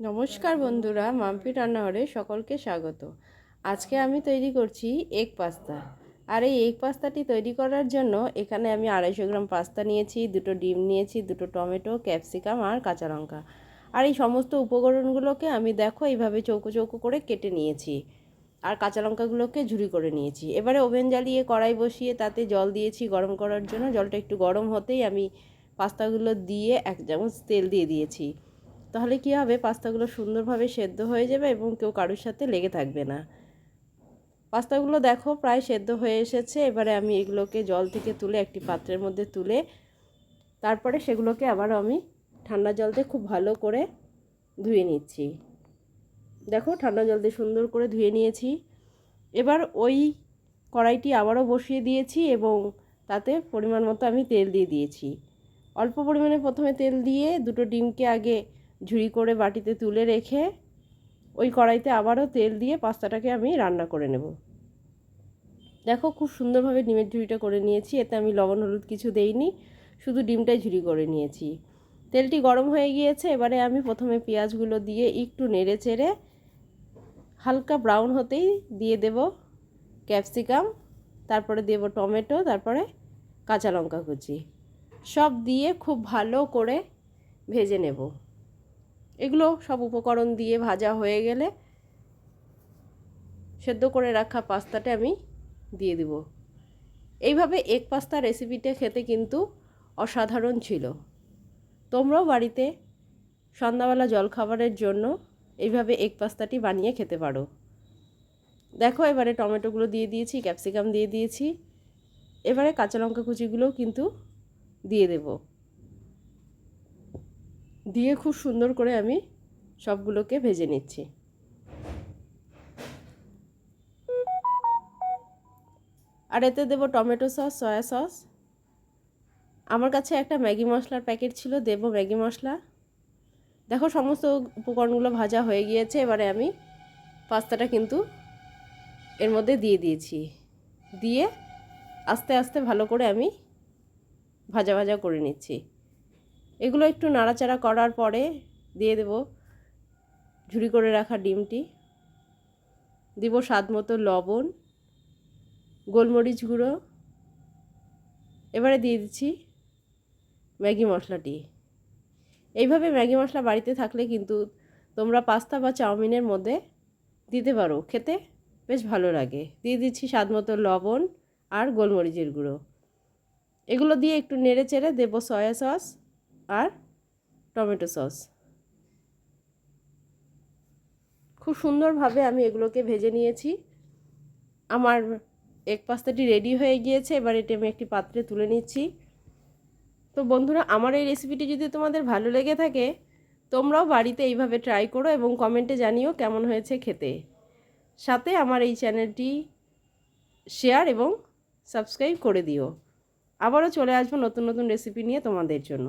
নমস্কার বন্ধুরা, মাম্পি রান্নাঘরে সকলকে স্বাগত। আজকে আমি তৈরি করছি এগ পাস্তা। আর এই এগ পাস্তাটি তৈরি করার জন্য এখানে আমি 250 গ্রাম পাস্তা নিয়েছি, 2টো ডিম নিয়েছি, 2টো টমেটো, ক্যাপসিকাম আর কাঁচা লঙ্কা। আর এই সমস্ত উপকরণগুলোকে আমি এইভাবে চৌকো চৌকো করে কেটে নিয়েছি। আর কাঁচা লঙ্কাগুলোকে ঝুরি করে নিয়েছি। এবারে ওভেন জ্বালিয়ে কড়াই বসিয়ে তাতে জল দিয়েছি গরম করার জন্য। জলটা একটু গরম হতেই আমি পাস্তাগুলো দিয়ে 1 চামচ তেল দিয়ে দিয়েছি। তাহলে কী হবে, পাস্তাগুলো সুন্দরভাবে সেদ্ধ হয়ে যাবে এবং কেউ কারোর সাথে লেগে থাকবে না। পাস্তাগুলো দেখো প্রায় সেদ্ধ হয়ে এসেছে। এবারে আমি এগুলোকে জল থেকে তুলে একটি পাত্রের মধ্যে তুলে তারপরে সেগুলোকে আবার আমি ঠান্ডা জল দিয়ে খুব ভালো করে ধুয়ে নিচ্ছি। দেখো ঠান্ডা জল দিয়ে সুন্দর করে ধুয়ে নিয়েছি। এবার ওই কড়াইটি আবারও বসিয়ে দিয়েছি এবং তাতে পরিমাণ মতো আমি তেল দিয়ে দিয়েছি। অল্প পরিমাণে প্রথমে তেল দিয়ে 2টো ডিমকে আগে ঝুরি করে বাটিতে তুলে রেখে ওই কড়াইতে আবারও তেল দিয়ে পাস্তাটাকে আমি রান্না করে নেব। দেখো খুব সুন্দরভাবে ডিমের ঝুরিটা করে নিয়েছি। এতে আমি লবণ হলুদ কিছু দেইনি, শুধু ডিমটাই ঝুরি করে নিয়েছি। তেলটি গরম হয়ে গিয়েছে। এবারে আমি প্রথমে পেঁয়াজগুলো দিয়ে একটু নেড়ে চেড়ে হালকা ব্রাউন হতেই দিয়ে দেব ক্যাপসিকাম, তারপরে দেব টমেটো, তারপরে কাঁচা লঙ্কা কুচি। সব দিয়ে খুব ভালো করে ভেজে নেব। এগুলো সব উপকরণ দিয়ে ভাজা হয়ে গেলে সেদ্ধ করে রাখা পাস্তাটা আমি দিয়ে দেব। এইভাবে এগ পাস্তা রেসিপিটা খেতে কিন্তু অসাধারণ ছিল। তোমরাও বাড়িতে সন্ধ্যাবেলা জলখাবারের জন্য এইভাবে এগ পাস্তাটি বানিয়ে খেতে পারো। দেখো এবারে টমেটোগুলো দিয়ে দিয়েছি, ক্যাপসিকাম দিয়ে দিয়েছি। এবারে কাঁচা লঙ্কা কুচিগুলোও কিন্তু দিয়ে দেব। দিয়ে খুব সুন্দর করে আমি সবগুলোকে ভেজে নিচ্ছি। আর এতে দেব টমেটো সস, সয়া সস। আমার কাছে একটা ম্যাগি মশলার প্যাকেট ছিল, দেব ম্যাগি মশলা। দেখো সমস্ত উপকরণগুলো ভাজা হয়ে গিয়েছে। এবারে আমি পাস্তাটা কিন্তু এর মধ্যে দিয়ে দিয়েছি। দিয়ে আস্তে আস্তে ভালো করে আমি ভাজা ভাজা করে নিচ্ছি। এগুলো একটু নাড়াচাড়া করার পরে দিয়ে দেব ঝুরি করে রাখা ডিমটি, দিব স্বাদ মতো লবণ, গোলমরিচ গুঁড়ো। এবারে দিয়ে দিচ্ছি ম্যাগি মশলাটি। এইভাবে ম্যাগি মশলা বাড়িতে থাকলে কিন্তু তোমরা পাস্তা বা চাউমিনের মধ্যে দিতে পারো, খেতে বেশ ভালো লাগে। দিয়ে দিচ্ছি স্বাদ মতো লবণ আর গোলমরিচের গুঁড়ো। এগুলো দিয়ে একটু নেড়ে চেড়ে দেব সয়া সস আর টমেটো সস। খুব সুন্দরভাবে আমি এগুলোকে ভেজে নিয়েছি। আমার এগ পাস্তাটি রেডি হয়ে গিয়েছে। এবার এটি আমি একটি পাত্রে তুলে নিচ্ছি। তো বন্ধুরা, আমার এই রেসিপিটি যদি তোমাদের ভালো লেগে থাকে, তোমরাও বাড়িতে এইভাবে ট্রাই করো এবং কমেন্টে জানিও কেমন হয়েছে খেতে। সাথে আমার এই চ্যানেলটি শেয়ার এবং সাবস্ক্রাইব করে দিও। আবারও চলে আসবো নতুন নতুন রেসিপি নিয়ে তোমাদের জন্য।